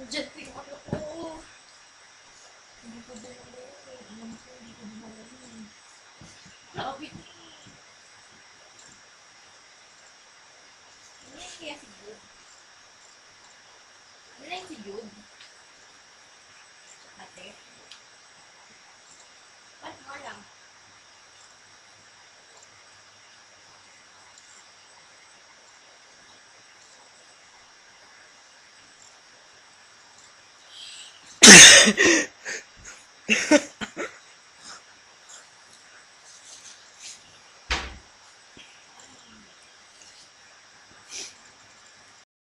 Diyan ko yung ano ko. Hindi ko dinala eh. Alam ko, hindi ko dinala yun. Lapit eh. Ano yung kaya si Jude? Ano yung si Jude? Ate? Ba't mo lang?